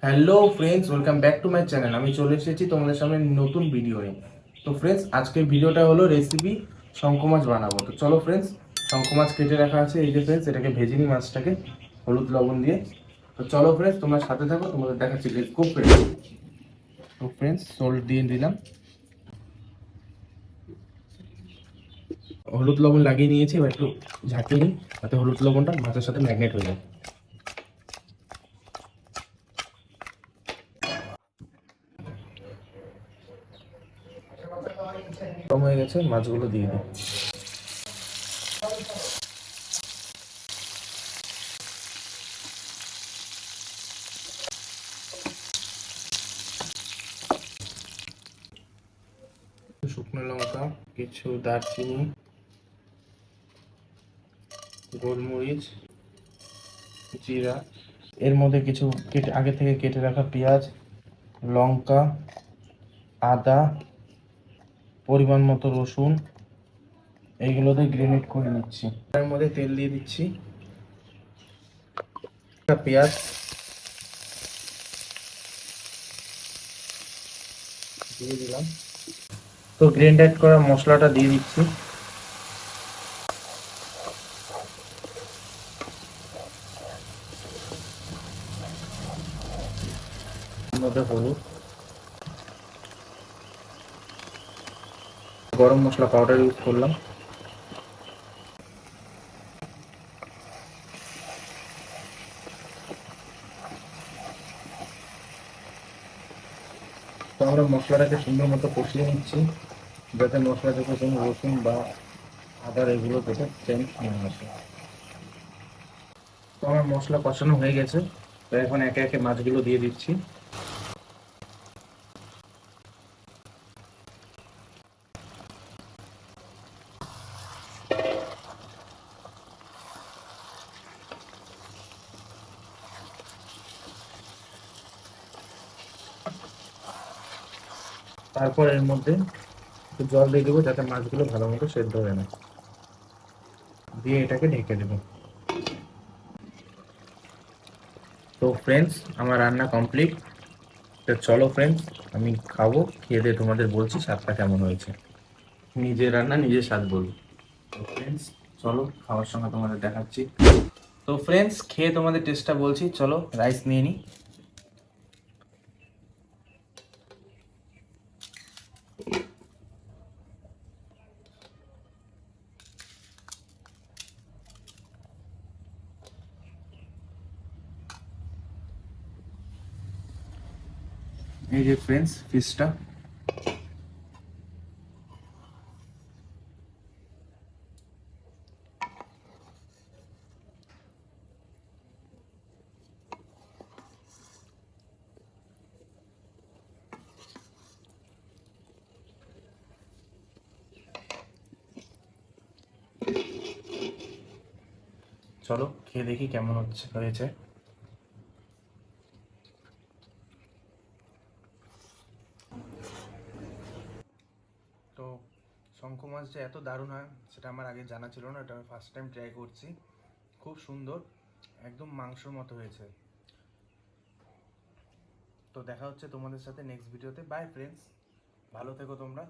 Hello friends, welcome back to my channel. আমি চলে এসেছি তোমাদের সামনে নতুন ভিডিও নিয়ে। তো ফ্রেন্ডস, আজকের ভিডিওটা হলো রেসিপি শঙ্খ মাছ বানাবো। তো চলো ফ্রেন্ডস, শঙ্খ মাছ কেটে রাখা আছে, এই যে ফ্রেন্ডস, এটাকে ভেজে নিই মাছটাকে হলুদ লবণ দিয়ে। তো চলো ফ্রেন্ডস, তোমরা সাথে থাকো, তোমাদের দেখাচ্ছি। Let's go friends. তো ফ্রেন্ডস, সল্ট দিয়ে দিলাম, হলুদ লবণ লাগিয়ে নিয়েছি। এবার একটু ঝাঁকিয়ে নিই যাতে হলুদ লবণটা মাছের সাথে ম্যাগনেট হয়ে যায়। কম হয়ে গেছে, মাছগুলো দিয়ে দিই। শুকনো লঙ্কা, কিছু দারচিনি, গোলমরিচ, জিরা, এর মধ্যে কিছু আগে থেকে কেটে রাখা পেঁয়াজ, লঙ্কা, আদা, পরিমাণ মতো রসুন, এইগুলোতে গ্রেনেড করে নিচ্ছি। এর মধ্যে তেল দিয়ে দিচ্ছি, পেঁয়াজ দিয়ে দিলাম। তো গ্রেন্ডেড করা মশলাটা দিয়ে দিচ্ছি। এর মধ্যে হলুদ, গরম মশলা পাউডার ইউজ করলাম। তো আমরা মশলাটাকে সুন্দর মতো কষিয়ে নিচ্ছি, যাতে মশলা থেকে কোনো রসুন বা আদার এগুলো থেকে সেন্ট না আসে। তো আমার মশলা কষানো হয়ে গেছে, তো এখন একে একে মাছগুলো দিয়ে দিচ্ছি। তারপর এর মধ্যে একটু জল দিয়ে দেবো যাতে মাছগুলো ভালো মতো সেদ্ধ হয়ে না, দিয়ে এটাকে ঢেকে দেবো। তো ফ্রেন্ডস, আমার রান্না কমপ্লিট। তো চলো ফ্রেন্ডস, আমি খাবো, খেয়ে দিয়ে তোমাদের বলছি স্বাদটা কেমন হয়েছে। নিজের রান্না নিজের স্বাদ বলবো। তো ফ্রেন্ডস, চলো খাওয়ার সময় তোমাদের দেখাচ্ছি। তো ফ্রেন্ডস, খেয়ে তোমাদের টেস্টটা বলছি। চলো রাইস নিয়ে নিই। এই যে ফ্রেন্ডস, ফিশটা। চলো খেয়ে দেখি কেমন হয়েছে। তো শঙ্খ মাছ যে এত দারুণ হয় সেটা আমার আগে জানা ছিল না, এটা আমি ফার্স্ট টাইম ট্রাই করছি। খুব সুন্দর, একদম মাংসর মতো হয়েছে। তো দেখা হচ্ছে তোমাদের সাথে নেক্সট ভিডিওতে। বাই ফ্রেন্ডস, ভালো থেকো তোমরা।